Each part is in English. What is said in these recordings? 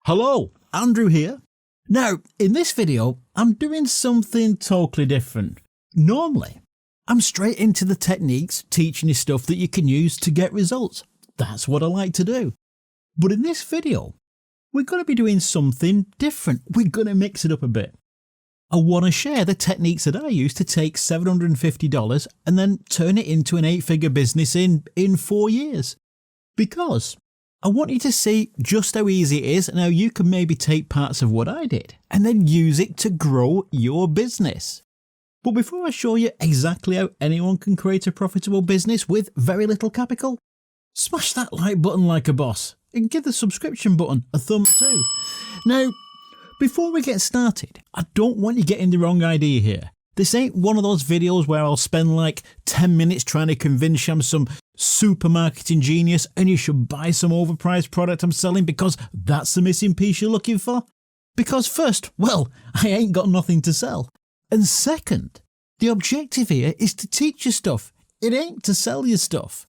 Hello, Andrew here. Now, in this video, I'm doing something totally different. Normally, I'm straight into the techniques, teaching you stuff that you can use to get results. That's what I like to do. But in this video, we're going to be doing something different. We're going to mix it up a bit. I want to share the techniques that I use to take $750 and then turn it into an 8-figure business in 4 years. Because I want you to see just how easy it is and how you can maybe take parts of what I did and then use it to grow your business. But before I show you exactly how anyone can create a profitable business with very little capital, smash that like button like a boss and give the subscription button a thumb too. Now, before we get started, I don't want you getting the wrong idea here. This ain't one of those videos where I'll spend like 10 minutes trying to convince you I'm some super marketing genius and you should buy some overpriced product I'm selling because that's the missing piece you're looking for. Because first, well, I ain't got nothing to sell. And second, the objective here is to teach you stuff. It ain't to sell you stuff.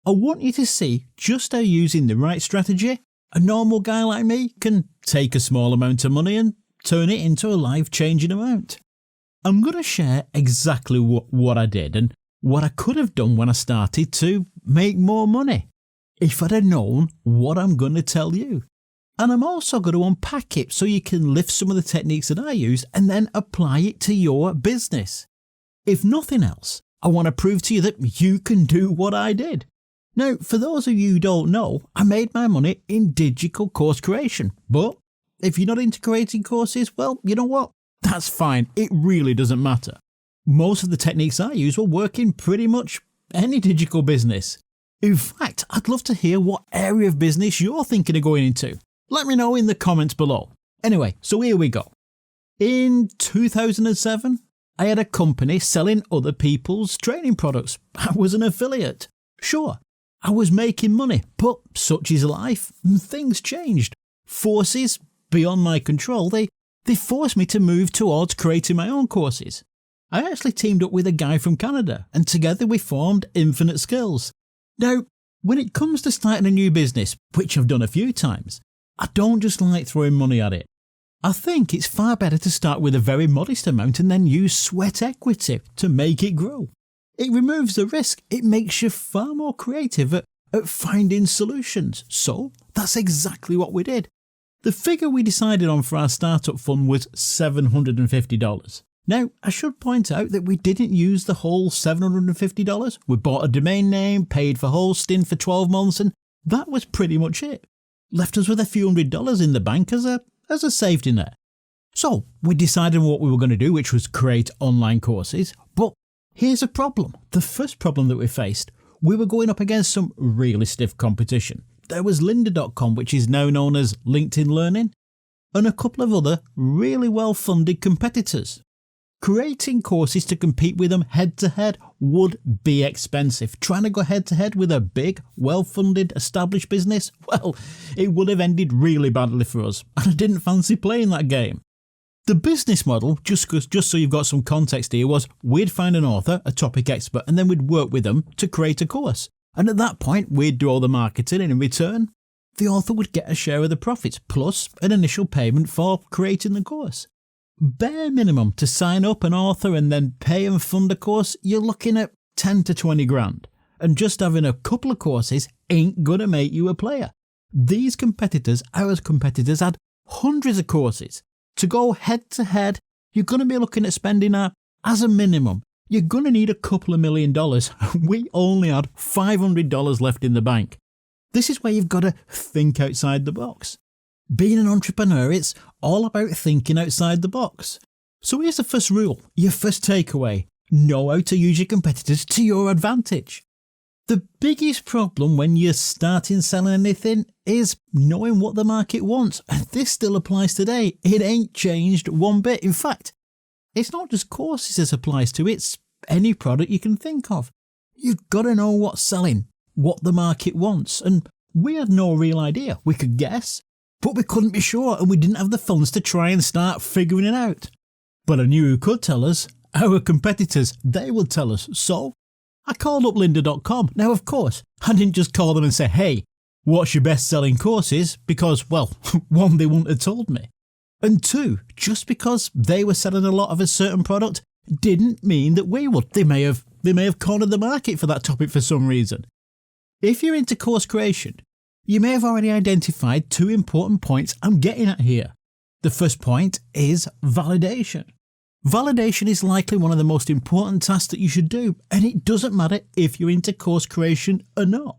I want you to see just how using the right strategy, a normal guy like me can take a small amount of money and turn it into a life-changing amount. I'm going to share exactly what I did and what I could have done when I started to make more money, if I'd have known what I'm going to tell you. And I'm also going to unpack it so you can lift some of the techniques that I use and then apply it to your business. If nothing else, I want to prove to you that you can do what I did. Now, for those of you who don't know, I made my money in digital course creation. But if you're not into creating courses, well, you know what? That's fine. It really doesn't matter. Most of the techniques I use will work in pretty much any digital business. In fact, I'd love to hear what area of business you're thinking of going into. Let me know in the comments below. Anyway, so here we go. In 2007, I had a company selling other people's training products. I was an affiliate. Sure, I was making money, but such is life. Things changed. Forces beyond my control, they forced me to move towards creating my own courses. I actually teamed up with a guy from Canada and together we formed Infinite Skills. Now, when it comes to starting a new business, which I've done a few times, I don't just like throwing money at it. I think it's far better to start with a very modest amount and then use sweat equity to make it grow. It removes the risk. It makes you far more creative at finding solutions. So that's exactly what we did. The figure we decided on for our startup fund was $750. Now, I should point out that we didn't use the whole $750. We bought a domain name, paid for hosting for 12 months, and that was pretty much it. Left us with a few $100s in the bank as a safety net. So we decided on what we were going to do, which was create online courses. But here's a problem. The first problem that we faced, we were going up against some really stiff competition. There was lynda.com, which is now known as LinkedIn Learning, and a couple of other really well-funded competitors. Creating courses to compete with them head-to-head would be expensive. Trying to go head-to-head with a big, well-funded, established business, well, it would have ended really badly for us, and I didn't fancy playing that game. The business model, just so you've got some context here, was we'd find an author, a topic expert, and then we'd work with them to create a course. And at that point, we'd do all the marketing, and in return, the author would get a share of the profits, plus an initial payment for creating the course. Bare minimum to sign up an author and then pay and fund a course, you're looking at 10 to 20 grand. And just having a couple of courses ain't gonna make you a player. These competitors, our competitors, had hundreds of courses. To go head to head, you're gonna be looking at spending as a minimum, you're going to need a couple of $1 million. We only had $500 left in the bank. This is where you've got to think outside the box. Being an entrepreneur, it's all about thinking outside the box. So here's the first rule, your first takeaway. Know how to use your competitors to your advantage. The biggest problem when you're starting selling anything is knowing what the market wants. And this still applies today. It ain't changed one bit. In fact, it's not just courses this applies to, it's any product you can think of. You've got to know what's selling, what the market wants, and we had no real idea. We could guess, but we couldn't be sure, and we didn't have the funds to try and start figuring it out. But I knew who could tell us. Our competitors, they would tell us. So I called up lynda.com. Now, of course, I didn't just call them and say, hey, What's your best selling courses? Because, well, one, they wouldn't have told me. And two, just because they were selling a lot of a certain product didn't mean that we would. They may have cornered the market for that topic for some reason. If you're into course creation, you may have already identified two important points I'm getting at here. The first point is validation. Validation is likely one of the most important tasks that you should do, and it doesn't matter if you're into course creation or not.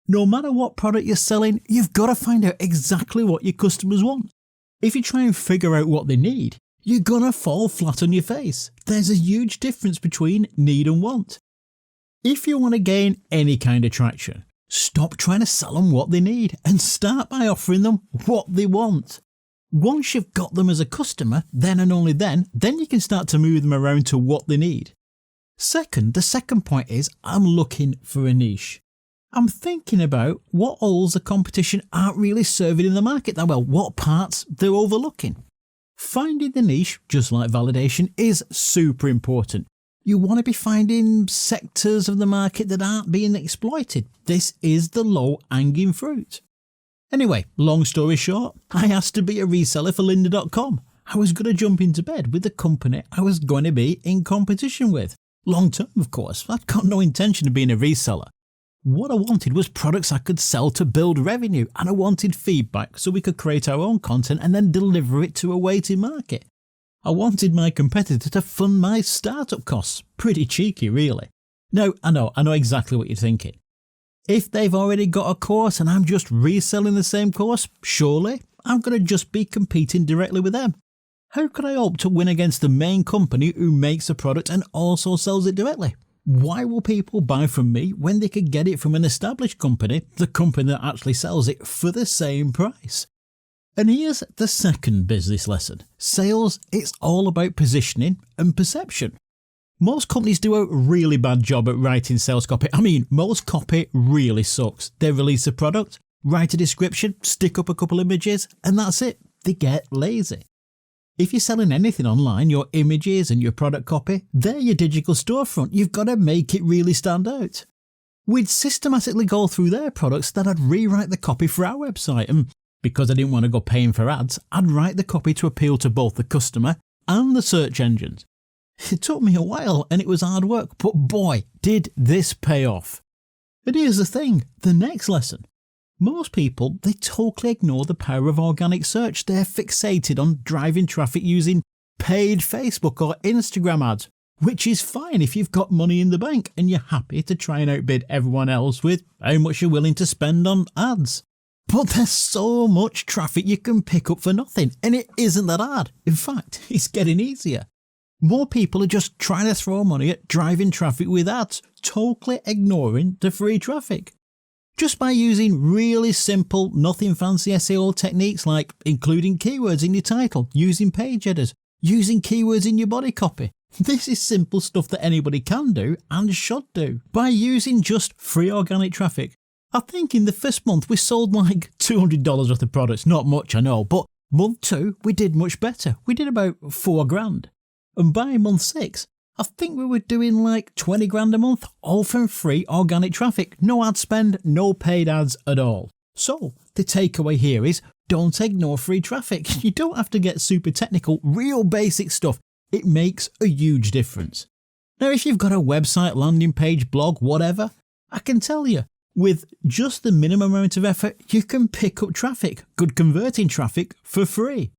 No matter what product you're selling, you've got to find out exactly what your customers want. If you try and figure out what they need, you're gonna fall flat on your face. There's a huge difference between need and want. If you want to gain any kind of traction, stop trying to sell them what they need and start by offering them what they want. Once you've got them as a customer, then and only then you can start to move them around to what they need. The second point is I'm looking for a niche. I'm thinking about what holes the competition aren't really serving in the market that well, what parts they're overlooking. Finding the niche, just like validation, is super important. You want to be finding sectors of the market that aren't being exploited. This is the low-hanging fruit. Anyway, long story short, I asked to be a reseller for lynda.com. I was going to jump into bed with the company I was going to be in competition with. Long term, of course. I'd got no intention of being a reseller. What I wanted was products I could sell to build revenue, and I wanted feedback so we could create our own content and then deliver it to a waiting market. I wanted my competitor to fund my startup costs. Pretty cheeky, really. Now, I know exactly what you're thinking. If they've already got a course and I'm just reselling the same course, surely I'm going to just be competing directly with them. How could I hope to win against the main company who makes a product and also sells it directly? Why will people buy from me when they could get it from an established company, the company that actually sells it, for the same price? And here's the second business lesson. Sales, it's all about positioning and perception. Most companies do a really bad job at writing sales copy. Most copy really sucks. They release a product, write a description, stick up a couple images, and that's it. They get lazy. If you're selling anything online, your images and your product copy, they're your digital storefront. You've got to make it really stand out. We'd systematically go through their products, then I'd rewrite the copy for our website, and because I didn't want to go paying for ads, I'd write the copy to appeal to both the customer and the search engines. It took me a while and it was hard work, but boy, did this pay off. And here's the thing, the next lesson. Most people, they totally ignore the power of organic search. They're fixated on driving traffic using paid Facebook or Instagram ads, which is fine if you've got money in the bank and you're happy to try and outbid everyone else with how much you're willing to spend on ads. But there's so much traffic you can pick up for nothing, and it isn't that hard. In fact, it's getting easier. More people are just trying to throw money at driving traffic with ads, totally ignoring the free traffic. Just by using really simple, nothing fancy SEO techniques like including keywords in your title, using page headers, using keywords in your body copy. This is simple stuff that anybody can do and should do. By using just free organic traffic, I think in the first month we sold like $200 worth of products. Not much, I know, but month 2 we did much better. We did about $4,000. And by month 6, I think we were doing like 20 grand a month, all from free organic traffic. No ad spend, no paid ads at all. So the takeaway here is don't ignore free traffic. You don't have to get super technical, real basic stuff. It makes a huge difference. Now, if you've got a website, landing page, blog, whatever, I can tell you, with just the minimum amount of effort, you can pick up traffic, good converting traffic, for free.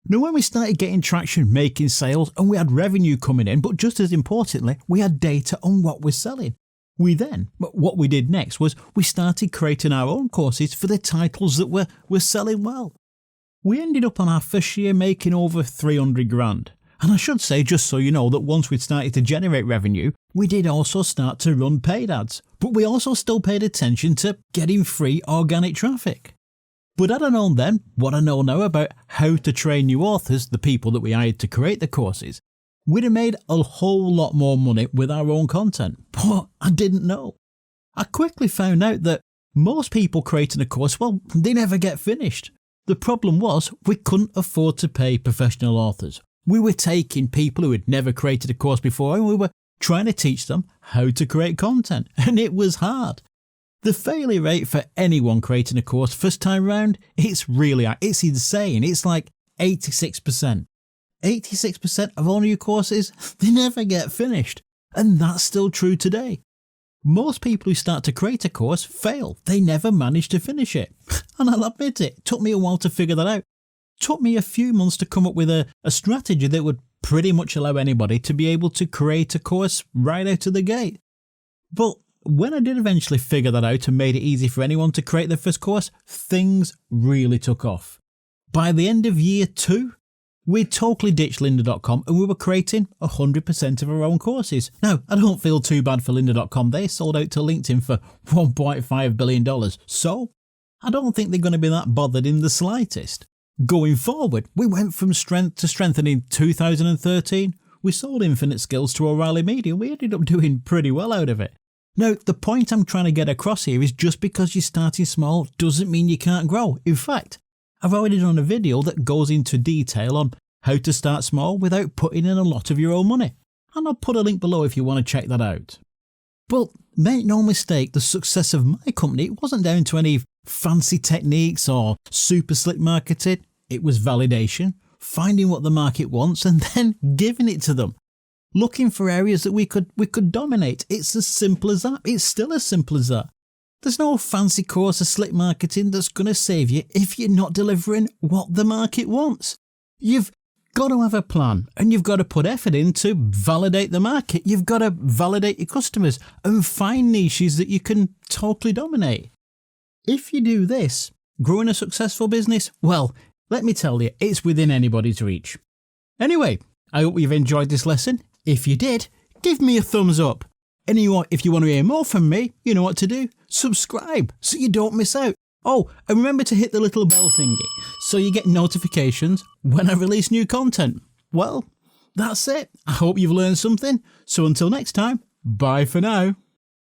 Now, when we started getting traction, making sales, and we had revenue coming in, but just as importantly, we had data on what we're selling. What we did next was we started creating our own courses for the titles that were selling well. We ended up on our first year making over 300 grand. And I should say, just so you know, that once we'd started to generate revenue, we did also start to run paid ads, but we also still paid attention to getting free organic traffic. But had I known then what I know now about how to train new authors, the people that we hired to create the courses, we'd have made a whole lot more money with our own content. But I didn't know. I quickly found out that most people creating a course, well, they never get finished. The problem was we couldn't afford to pay professional authors. We were taking people who had never created a course before and we were trying to teach them how to create content. And it was hard. The failure rate for anyone creating a course first time round, it's really high. It's insane. It's like 86%. 86% of all new courses, they never get finished. And that's still true today. Most people who start to create a course fail. They never manage to finish it. And I'll admit it took me a while to figure that out. It took me a few months to come up with a strategy that would pretty much allow anybody to be able to create a course right out of the gate. But when I did eventually figure that out and made it easy for anyone to create their first course, things really took off. By the end of year 2, we totally ditched lynda.com and we were creating 100% of our own courses. Now, I don't feel too bad for lynda.com. They sold out to LinkedIn for $1.5 billion. So I don't think they're going to be that bothered in the slightest. Going forward, we went from strength to strength, and in 2013, we sold Infinite Skills to O'Reilly Media. We ended up doing pretty well out of it. Now, the point I'm trying to get across here is just because you're starting small doesn't mean you can't grow. In fact, I've already done a video that goes into detail on how to start small without putting in a lot of your own money. And I'll put a link below if you want to check that out. But make no mistake, the success of my company wasn't down to any fancy techniques or super slick marketing. It was validation, finding what the market wants and then giving it to them. Looking for areas that we could dominate. It's as simple as that. It's still as simple as that. There's no fancy course of slick marketing that's going to save you if you're not delivering what the market wants. You've got to have a plan and you've got to put effort in to validate the market. You've got to validate your customers and find niches that you can totally dominate. If you do this, growing a successful business, well, let me tell you, it's within anybody's reach. Anyway, I hope you've enjoyed this lesson. If you did, give me a thumbs up. And if you want to hear more from me, you know what to do. Subscribe so you don't miss out. Oh, and remember to hit the little bell thingy so you get notifications when I release new content. Well, that's it. I hope you've learned something. So until next time, bye for now.